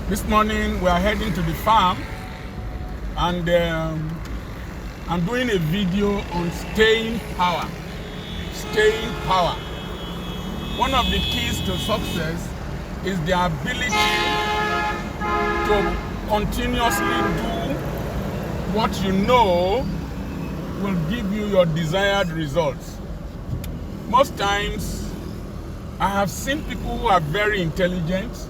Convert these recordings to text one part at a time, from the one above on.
This morning we are heading to the farm, and I'm doing a video on staying power. Staying power. One of the keys to success is the ability to continuously do what you know will give you your desired results. Most times, I have seen people who are very intelligent,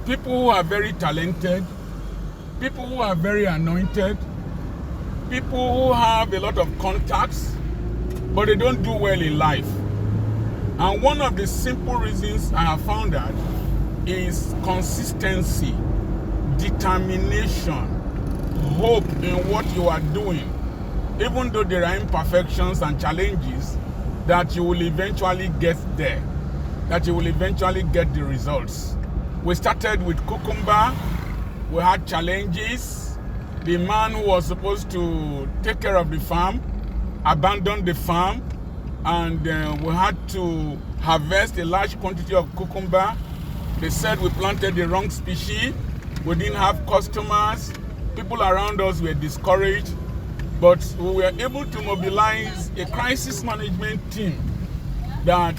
people who are very talented, people who are very anointed, people who have a lot of contacts, but they don't do well in life. And one of the simple reasons I have found that is consistency, determination, hope in what you are doing. Even though there are imperfections and challenges, that you will eventually get there, that you will eventually get the results. We started with cucumber. We had challenges. The man who was supposed to take care of the farm abandoned the farm, and we had to harvest a large quantity of cucumber. They said we planted the wrong species. We didn't have customers. People around us were discouraged, but we were able to mobilize a crisis management team that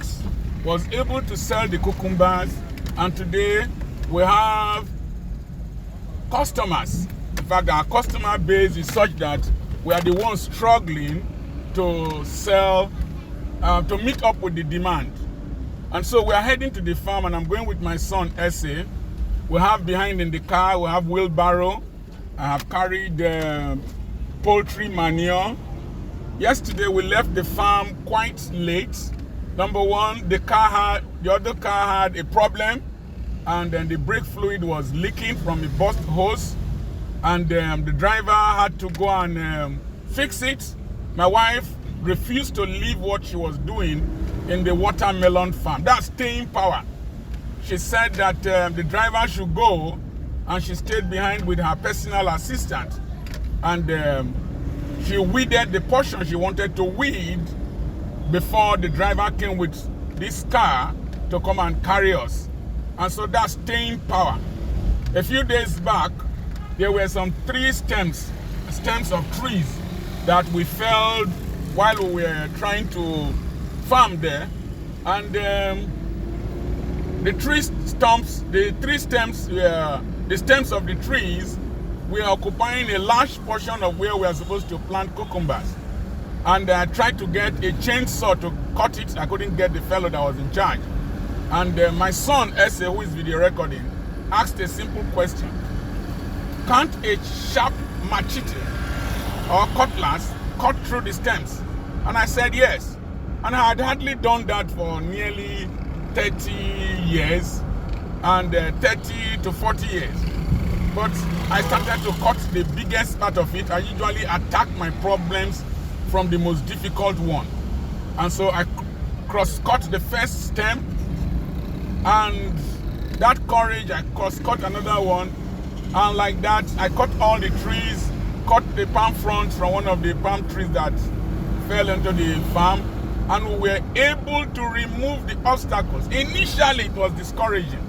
was able to sell the cucumbers, and today we have customers. In fact, our customer base is such that we are the ones struggling to sell, to meet up with the demand. And so we are heading to the farm, and I'm going with my son, Ese. We have behind in the car, we have wheelbarrow. I have carried poultry manure. Yesterday we left the farm quite late. Number one, the other car had a problem, and then the brake fluid was leaking from a burst hose, and the driver had to go and fix it. My wife refused to leave what she was doing in the watermelon farm. That's staying power. She said that the driver should go, and she stayed behind with her personal assistant, and she weeded the portion she wanted to weed before the driver came with this car to come and carry us. And so that's staying power. A few days back, there were some stems of trees that we felled while we were trying to farm there. And the stems of the trees were occupying a large portion of where we are supposed to plant cucumbers. And I tried to get a chainsaw to cut it. I couldn't get the fellow that was in charge. And my son, Ese, who is video recording, asked a simple question. Can't a sharp machete or cutlass cut through the stems? And I said yes. And I had hardly done that for nearly 30 years, and 30 to 40 years. But I started to cut the biggest part of it. I usually attack my problems from the most difficult one. And so I cross-cut the first stem, and that courage, I cross-cut another one, and like that, I cut all the trees, cut the palm fronds from one of the palm trees that fell into the farm, and we were able to remove the obstacles. Initially, it was discouraging.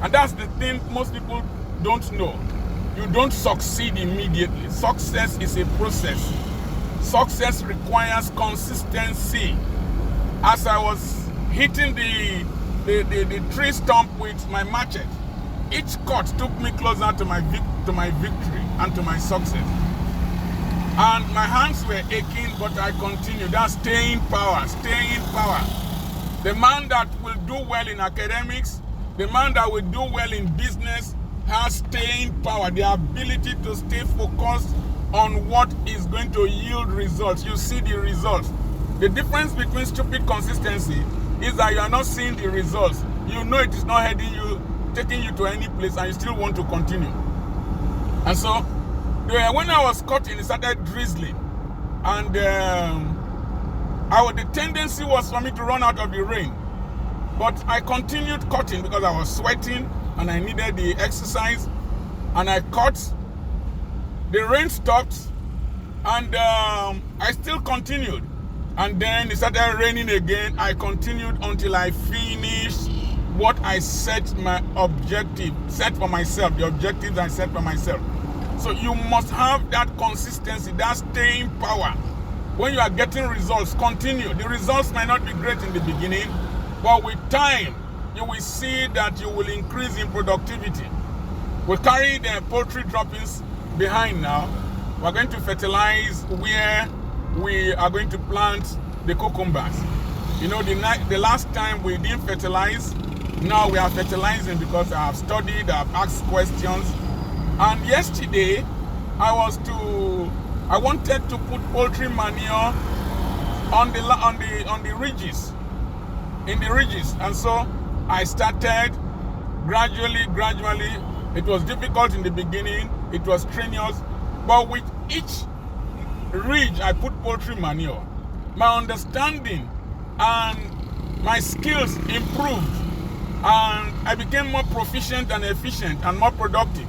And that's the thing most people don't know. You don't succeed immediately. Success is a process. Success requires consistency. As I was hitting the tree stump with my machete, each cut took me closer to my victory and to my success. And my hands were aching, but I continued. That's staying power, staying power. The man that will do well in academics, the man that will do well in business has staying power, the ability to stay focused on what is going to yield results. You see the results. The difference between stupid consistency is that you are not seeing the results. You know it is not taking you to any place, and you still want to continue. And so, when I was cutting, it started drizzling. And the tendency was for me to run out of the rain. But I continued cutting because I was sweating and I needed the exercise. And I cut. The rain stopped, and I still continued. And then it started raining again. I continued until I finished what I set for myself, the objectives I set for myself. So you must have that consistency, that staying power. When you are getting results, continue. The results might not be great in the beginning, but with time, you will see that you will increase in productivity. We carry the poultry droppings behind now. We're going to fertilize where we are going to plant the cucumbers. You know, the last time we didn't fertilize, now we are fertilizing because I have studied, I have asked questions. And yesterday, I wanted to put poultry manure on the ridges, in the ridges, and so I started gradually. It was difficult in the beginning, it was strenuous, but with each ridge I put poultry manure, my understanding and my skills improved, and I became more proficient and efficient and more productive.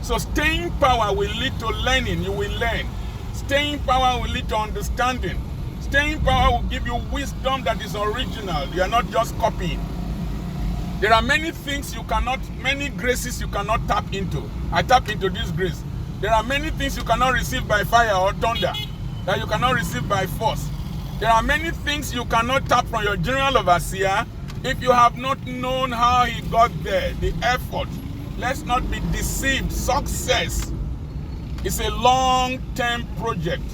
So staying power will lead to learning. You will learn. Staying power will lead to understanding. Staying power will give you wisdom that is original. You are not just copying. There are many things many graces you cannot tap into. I tap into this grace. There are many things you cannot receive by fire or thunder, that you cannot receive by force. There are many things you cannot tap from your general overseer if you have not known how he got there, the effort. Let's not be deceived. Success is a long-term project.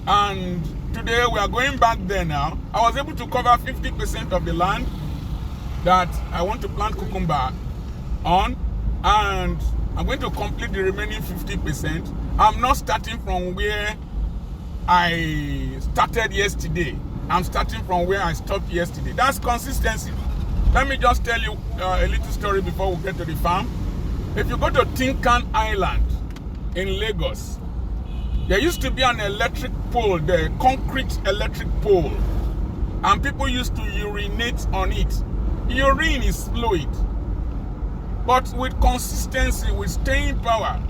And today we are going back there now. I was able to cover 50% of the land that I want to plant cucumber on, and I'm going to complete the remaining 50%. I'm not starting from where I started yesterday. I'm starting from where I stopped yesterday. That's consistency. Let me just tell you a little story before we get to the farm. If you go to Tinkan Island in Lagos, there used to be an electric pole, the concrete electric pole, and people used to urinate on it. Urine is fluid, but with consistency, with staying power,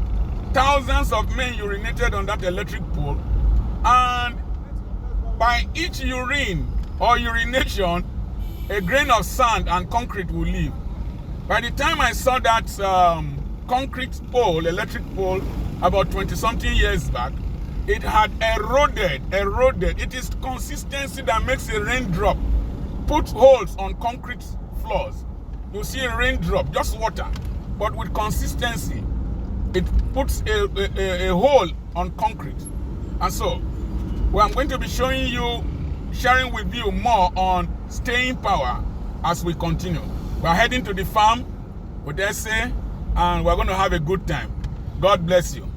thousands of men urinated on that electric pole, and by each urine or urination, a grain of sand and concrete will leave. By the time I saw that concrete pole, electric pole, about 20-something years back, it had eroded. It is consistency that makes a raindrop. Put holes on concrete floors. You see a raindrop, just water. But with consistency, it puts a hole on concrete. And so, well, I'm going to be sharing with you more on staying power as we continue. We're heading to the farm with Essay, and we're going to have a good time. God bless you.